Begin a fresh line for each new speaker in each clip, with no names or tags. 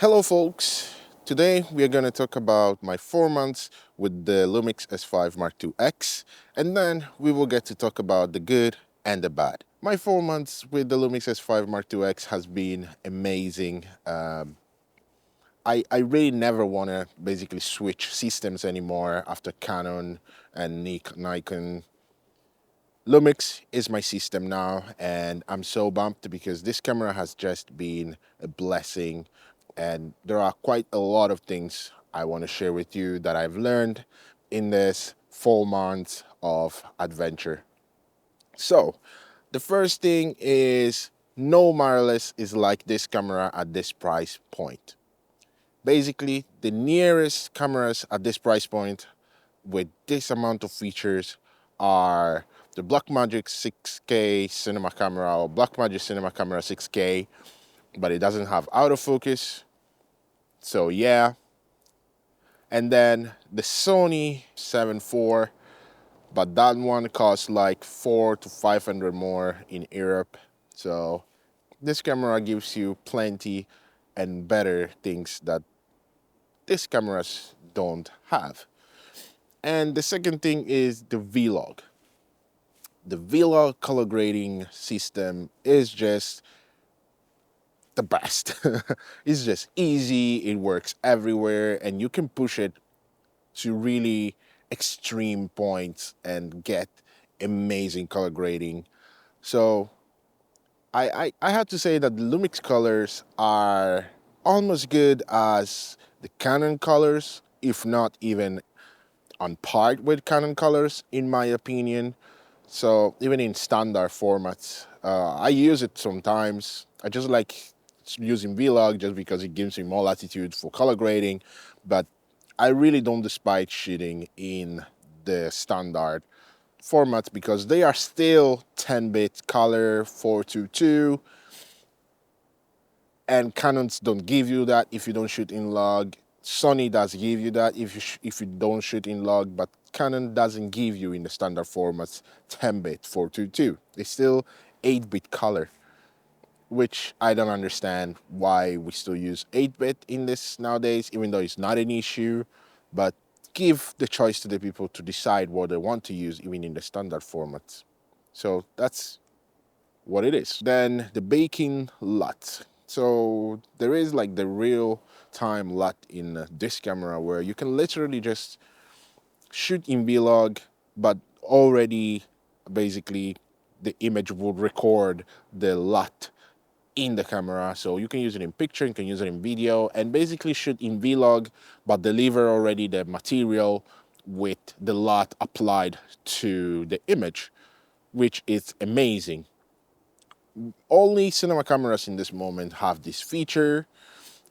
Hello folks, today we are going to talk about my 4 months with the LUMIX S5 Mark II X, and then we will get to talk about the good and the bad. My 4 months with the LUMIX S5 Mark II X has been amazing. I really never want to basically switch systems anymore after Canon and Nikon. Lumix is my system now, and I'm so bumped because this camera has just been a blessing, and there are quite a lot of things I want to share with you that I've learned in this 4 months of adventure. So the first thing is no mirrorless is like this camera at this price point. Basically, the nearest cameras at this price point with this amount of features are the Blackmagic 6K cinema camera or Blackmagic Cinema Camera 6K, but it doesn't have autofocus. So yeah. And then the Sony 7 IV, but that one costs like 400 to 500 more in Europe. So this camera gives you plenty and better things that these cameras don't have. And the second thing is the Vlog. The Vlog color grading system is just the best. It's just easy, it works everywhere, and you can push it to really extreme points and get amazing color grading. So I have to say that the Lumix colors are almost good as the Canon colors, if not even on par with Canon colors, in my opinion. So even in standard formats, I use it sometimes. I just like using Vlog just because it gives me more latitude for color grading, but I really don't despise shooting in the standard formats because they are still 10-bit color 422, and Canons don't give you that if you don't shoot in log. Sony does give you that if you don't shoot in log, but Canon doesn't give you in the standard formats 10-bit 422. It's still 8-bit color, which I don't understand why we still use 8-bit in this nowadays, even though it's not an issue. But give the choice to the people to decide what they want to use, even in the standard formats. So that's what it is. Then the baking LUT. So there is like the real time LUT in this camera where you can literally just shoot in Vlog, but already basically the image will record the LUT in the camera. So you can use it in picture, you can use it in video, and basically shoot in Vlog, but deliver already the material with the LUT applied to the image, which is amazing. Only cinema cameras in this moment have this feature,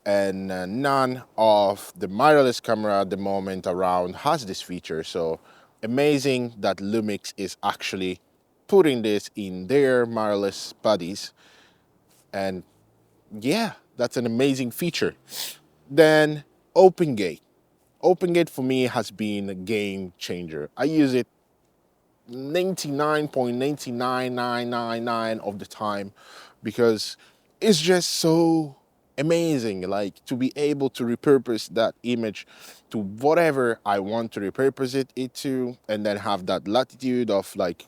and none of the mirrorless camera at the moment around has this feature. So amazing that Lumix is actually putting this in their mirrorless bodies, and yeah, that's an amazing feature. Then OpenGate. OpenGate for me has been a game changer. I use it 99.99999 of the time because it's just so amazing, like to be able to repurpose that image to whatever I want to repurpose it to, and then have that latitude of like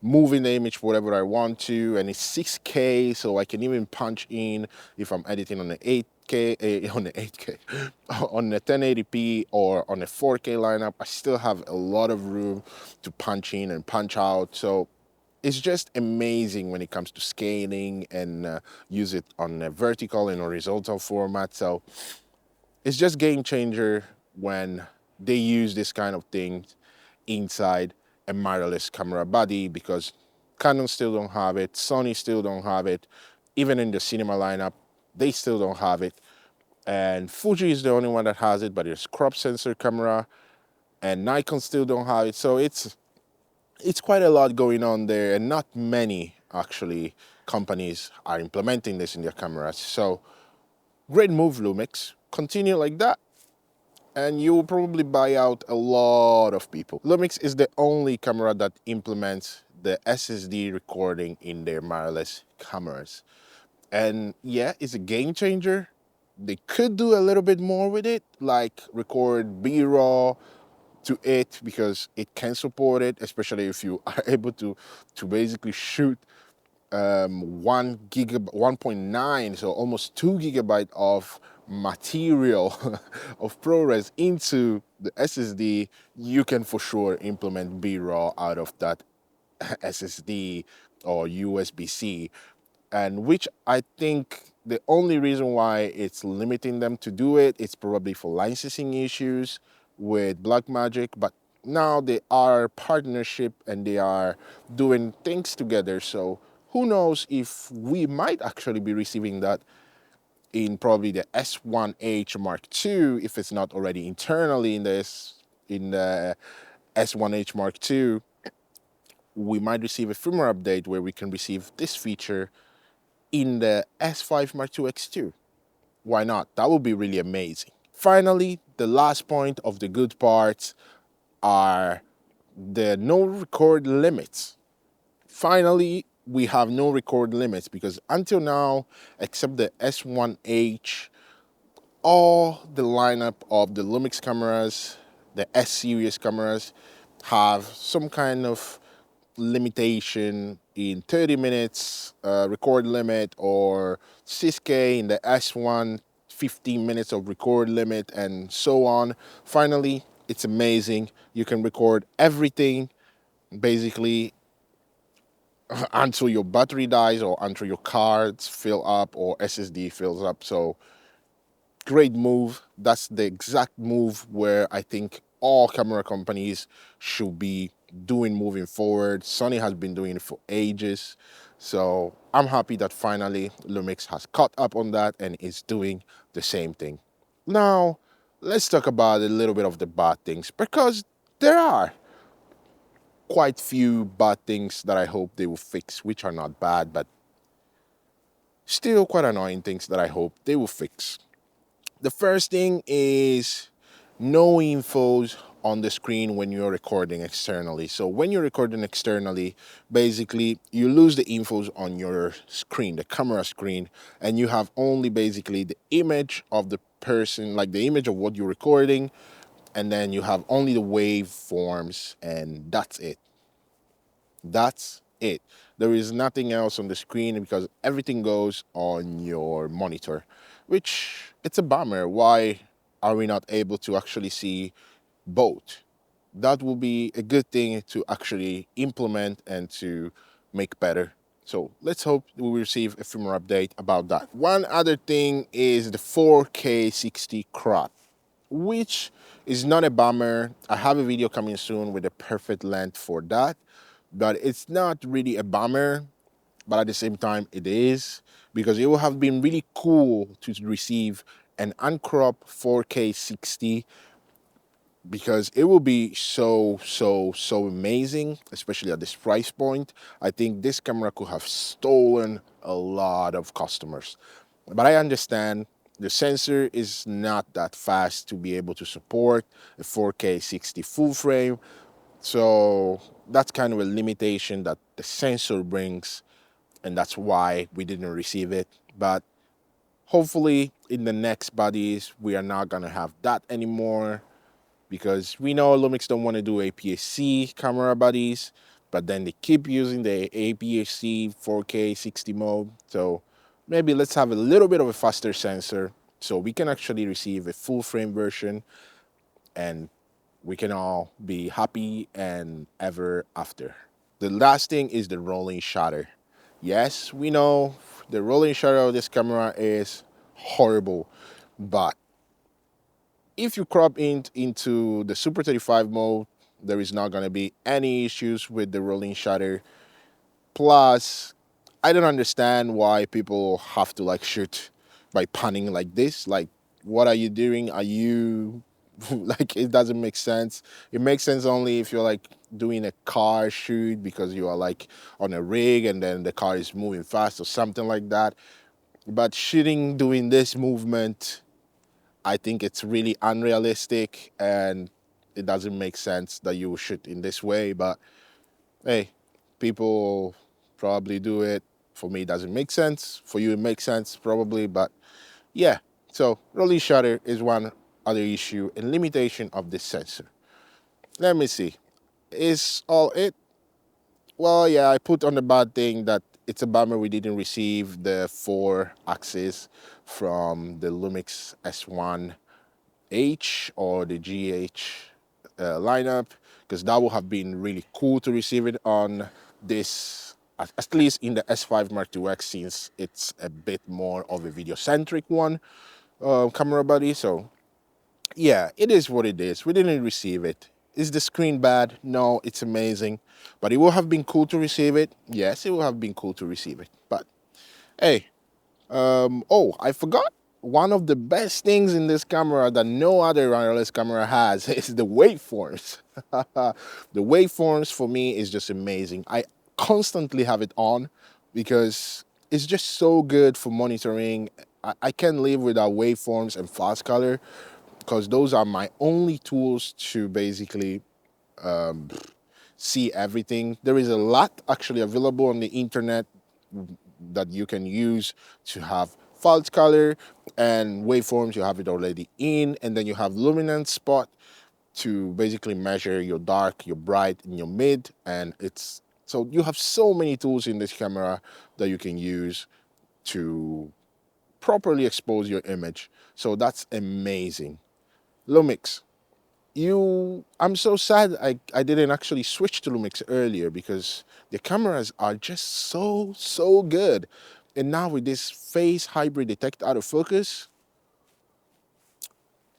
moving the image whatever I want to. And it's 6K, so I can even punch in if I'm editing on the 8K, on the 8K, on the 1080p or on a 4K lineup. I still have a lot of room to punch in and punch out. So it's just amazing when it comes to scaling and use it on a vertical and horizontal format. So it's just game changer when they use this kind of thing inside a mirrorless camera body, because Canon still don't have it, Sony still don't have it, even in the cinema lineup, they still don't have it. And Fuji is the only one that has it, but it's crop sensor camera, and Nikon still don't have it. So it's quite a lot going on there, and not many actually companies are implementing this in their cameras. So great move, Lumix. Continue like that, and you will probably buy out a lot of people. Lumix is the only camera that implements the SSD recording in their mirrorless cameras. And yeah, it's a game changer, they could do a little bit more with it, like record B-raw to it, because it can support it, especially if you are able to basically shoot 1.9, so almost 2 GB of material of ProRes into the SSD. You can for sure implement B-raw out of that SSD or USB-C, and which I think the only reason why it's limiting them to do it, it's probably for licensing issues with Blackmagic. But now they are partnership and they are doing things together, so who knows if we might actually be receiving that in probably the S1H Mark II, if it's not already internally in the S1H Mark II. We might receive a firmware update where we can receive this feature in the S5 Mark II X2. Why not? That would be really amazing. Finally, the last point of the good parts are the no record limits. Finally, we have no record limits, because until now, except the S1H, all the lineup of the LUMIX cameras, the S series cameras, have some kind of limitation in 30 minutes record limit, or 6K in the S1, 15 minutes of record limit, and so on. Finally, it's amazing. You can record everything basically until your battery dies, or until your cards fill up, or SSD fills up. So great move. That's the exact move where I think all camera companies should be doing moving forward. Sony has been doing it for ages. So I'm happy that finally Lumix has caught up on that and is doing the same thing. Now, let's talk about a little bit of the bad things, because there are quite few bad things that I hope they will fix, which are not bad, but still quite annoying things that I hope they will fix. The first thing is no infos on the screen when you're recording externally. So when you're recording externally, basically you lose the infos on your screen, the camera screen, and you have only basically the image of the person, like the image of what you're recording, and then you have only the waveforms, and that's it. That's it. There is nothing else on the screen, because everything goes on your monitor, which it's a bummer. Why are we not able to actually see both? That will be a good thing to actually implement and to make better. So let's hope we will receive a firmware update about that. One other thing is the 4K 60 crop, which is not a bummer. I have a video coming soon with a perfect length for that, but it's not really a bummer. But at the same time, it is, because it will have been really cool to receive an uncropped 4K 60, because it will be so amazing, especially at this price point. I think this camera could have stolen a lot of customers. But I understand the sensor is not that fast to be able to support a 4K 60 full frame. So that's kind of a limitation that the sensor brings, and that's why we didn't receive it. But hopefully in the next bodies, we are not gonna have that anymore, because we know Lumix don't want to do APS-C camera bodies, but then they keep using the APS-C 4K 60 mode. So maybe let's have a little bit of a faster sensor, so we can actually receive a full frame version, and we can all be happy and ever after. The last thing is the rolling shutter. Yes, we know the rolling shutter of this camera is horrible, but if you crop into the Super 35 mode, there is not going to be any issues with the rolling shutter. Plus, I don't understand why people have to like shoot by panning like this. Like, what are you doing? Are you like, it doesn't make sense. It makes sense only if you're like doing a car shoot, because you are like on a rig and then the car is moving fast or something like that. But shooting doing this movement, I think it's really unrealistic, and it doesn't make sense that you shoot in this way. But hey, people probably do it. For me, it doesn't make sense. For you, it makes sense probably. But yeah, So release shutter is one other issue and limitation of this sensor. Let me see. Is all it? Well, yeah, I put on the bad thing that it's a bummer we didn't receive the 4-axis from the LUMIX S5IIX or the GH lineup, because that would have been really cool to receive it on this, at least in the S5 Mark IIX, since it's a bit more of a video-centric one, camera body. So yeah, it is what it is. We didn't receive it. Is the screen bad? No, it's amazing. But it would have been cool to receive it. Yes, it would have been cool to receive it. But hey, oh, I forgot. One of the best things in this camera that no other wireless camera has is the waveforms. The waveforms for me is just amazing. I constantly have it on because it's just so good for monitoring. I can't live without waveforms and fast color, because those are my only tools to basically see everything. There is a lot actually available on the internet that you can use to have false color and waveforms. You have it already in, and then you have luminance spot to basically measure your dark, your bright, and your mid. And it's so you have so many tools in this camera that you can use to properly expose your image. So that's amazing. Lumix, I'm so sad I didn't actually switch to Lumix earlier, because the cameras are just so good. And now with this phase hybrid detect autofocus,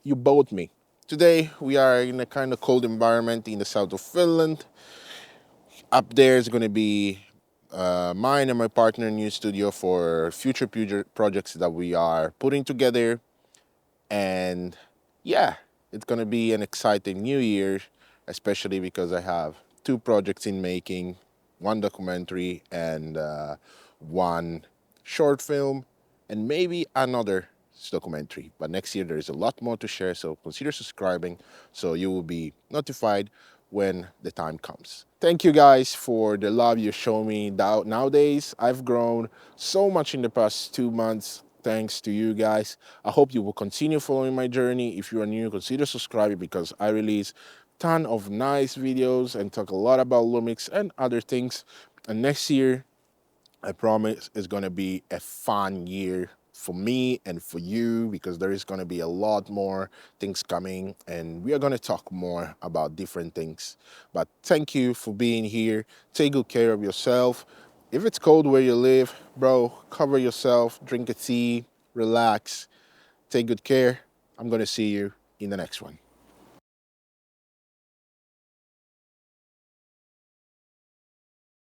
you bought me. Today we are in a kind of cold environment in the south of Finland. Up there is going to be mine and my partner new studio for future projects that we are putting together. And yeah, it's going to be an exciting new year, especially because I have 2 projects in making, 1 documentary and 1 short film, and maybe another documentary. But next year there is a lot more to share, so consider subscribing so you will be notified when the time comes. Thank you guys for the love you show me. Nowadays, I've grown so much in the past 2 months. Thanks to you guys. I hope you will continue following my journey. If you are new, consider subscribing, because I release ton of nice videos and talk a lot about Lumix and other things. And next year, I promise, it's going to be a fun year for me and for you, because there is going to be a lot more things coming and we are going to talk more about different things. But thank you for being here. Take good care of yourself. If it's cold where you live, bro, cover yourself, drink a tea, relax, take good care. I'm going to see you in the next one.